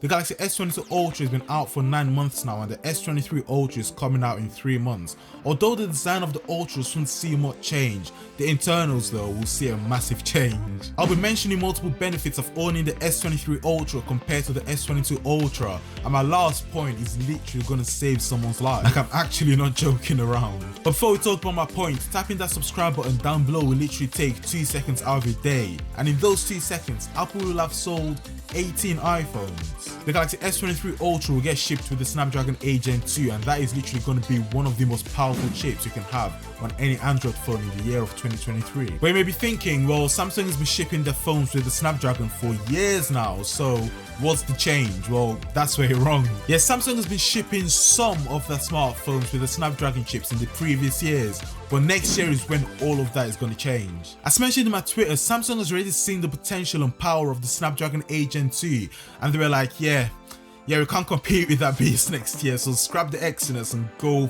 The Galaxy S22 Ultra has been out for 9 months now, and the S23 Ultra is coming out in 3 months. Although the design of the Ultra shouldn't see much change, the internals though will see a massive change. I'll be mentioning multiple benefits of owning the S23 Ultra compared to the S22 Ultra, and my last point is literally gonna save someone's life. Like, I'm actually not joking around. But before we talk about my point, tapping that subscribe button down below will literally take 2 seconds out of your day, and in those 2 seconds, Apple will have sold 18 iPhones. The Galaxy S23 Ultra will get shipped with the Snapdragon 8 Gen 2, and that is literally going to be one of the most powerful chips you can have on any Android phone in the year of 2023. But you may be thinking, well, Samsung has been shipping their phones with the Snapdragon for years now, so what's the change? Well, that's where you're wrong. Yes, Samsung has been shipping some of their smartphones with the Snapdragon chips in the previous years, but next year is when all of that is going to change. As mentioned in my Twitter, Samsung has already seen the potential and power of the Snapdragon 8 Gen 2, and they were like, yeah, we can't compete with that beast next year, so scrap the Exynos and go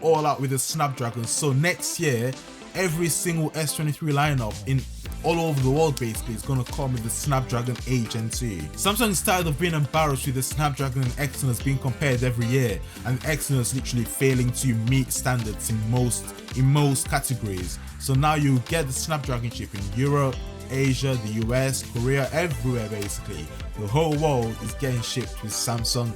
all out with the Snapdragon. So next year, every single S23 lineup in all over the world basically is going to come with the Snapdragon 8 Gen 2. Samsung is tired of being embarrassed with the Snapdragon and Exynos being compared every year, and Exynos literally failing to meet standards in most categories. So now you get the Snapdragon chip in Europe, Asia, the US, Korea, everywhere basically. The whole world is getting shipped with Samsung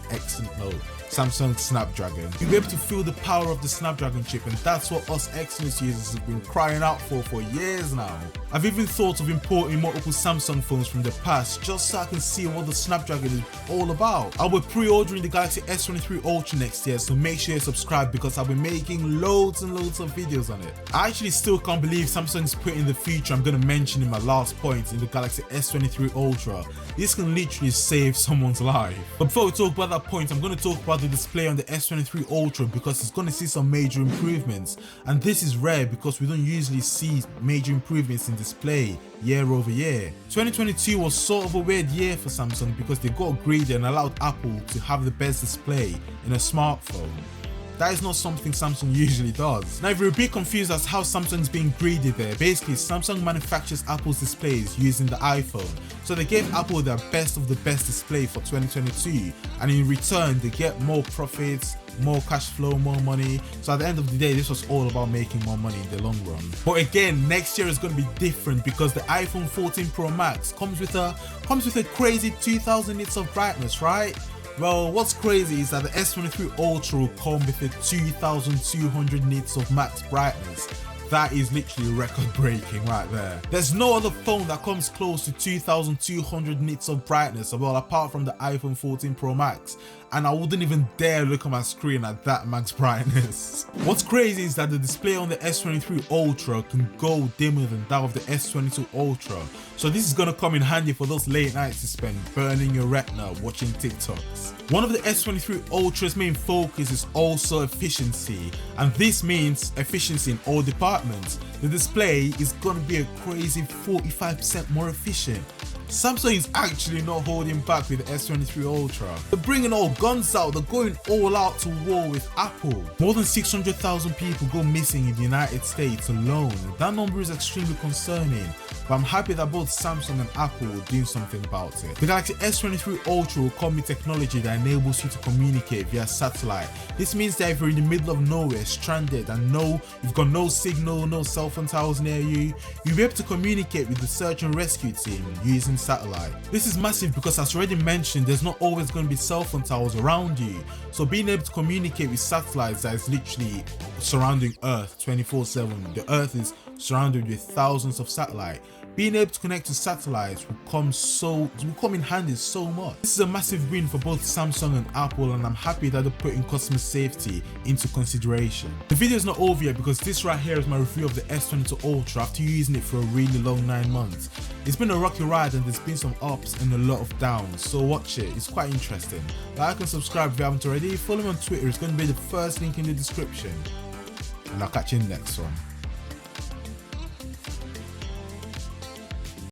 Samsung Snapdragon. You'll be able to feel the power of the Snapdragon chip, and that's what us Exynos users have been crying out for years now. I've even thought of importing multiple Samsung phones from the past just so I can see what the Snapdragon is all about. I'll be pre-ordering the Galaxy S23 Ultra next year, so make sure you subscribe because I'll be making loads and loads of videos on it. I actually still can't believe Samsung's putting the feature I'm going to mention in my last point in the Galaxy S23 Ultra. This can literally save someone's life. But before we talk about that point, I'm going to talk about the display on the S23 Ultra because it's going to see some major improvements, and this is rare because we don't usually see major improvements in display year over year. 2022 was sort of a weird year for Samsung because they got greedy and allowed Apple to have the best display in a smartphone. That is not something Samsung usually does. Now, if you're a bit confused as how Samsung's being greedy there, basically Samsung manufactures Apple's displays using the iPhone. So they gave Apple their best of the best display for 2022, and in return they get more profits, more cash flow, more money. So at the end of the day, this was all about making more money in the long run. But again, next year is going to be different because the iPhone 14 Pro Max comes with a crazy 2000 nits of brightness, right? Well, what's crazy is that the S23 Ultra will come with a 2200 nits of max brightness. That is literally record breaking right there. There's no other phone that comes close to 2200 nits of brightness, well, apart from the iPhone 14 Pro Max, and I wouldn't even dare look at my screen at that max brightness. What's crazy is that the display on the S23 Ultra can go dimmer than that of the S22 Ultra, so this is gonna come in handy for those late nights you spend burning your retina watching TikToks. One of the S23 Ultra's main focus is also efficiency, and this means efficiency in all departments. The display is gonna be a crazy 45% more efficient. Samsung is actually not holding back with the S23 Ultra. They're bringing all guns out, they're going all out to war with Apple. More than 600,000 people go missing in the United States alone. That number is extremely concerning, but I'm happy that both Samsung and Apple are doing something about it. The Galaxy S23 Ultra will come with technology that enables you to communicate via satellite. This means that if you're in the middle of nowhere, stranded, and you've got no signal, no cell phone towers near you, you'll be able to communicate with the search and rescue team using satellite. This is massive because, as already mentioned, there's not always going to be cell phone towers around you, so being able to communicate with satellites that is literally surrounding Earth 24/7. The Earth is surrounded with thousands of satellites. Being able to connect to satellites will come in handy so much. This is a massive win for both Samsung and Apple, and I'm happy that they're putting customer safety into consideration. The video is not over yet because this right here is my review of the S22 Ultra after using it for a really long 9 months. It's been a rocky ride and there's been some ups and a lot of downs, so watch it, it's quite interesting. Like and subscribe if you haven't already, follow me on Twitter, it's going to be the first link in the description, and I'll catch you in the next one.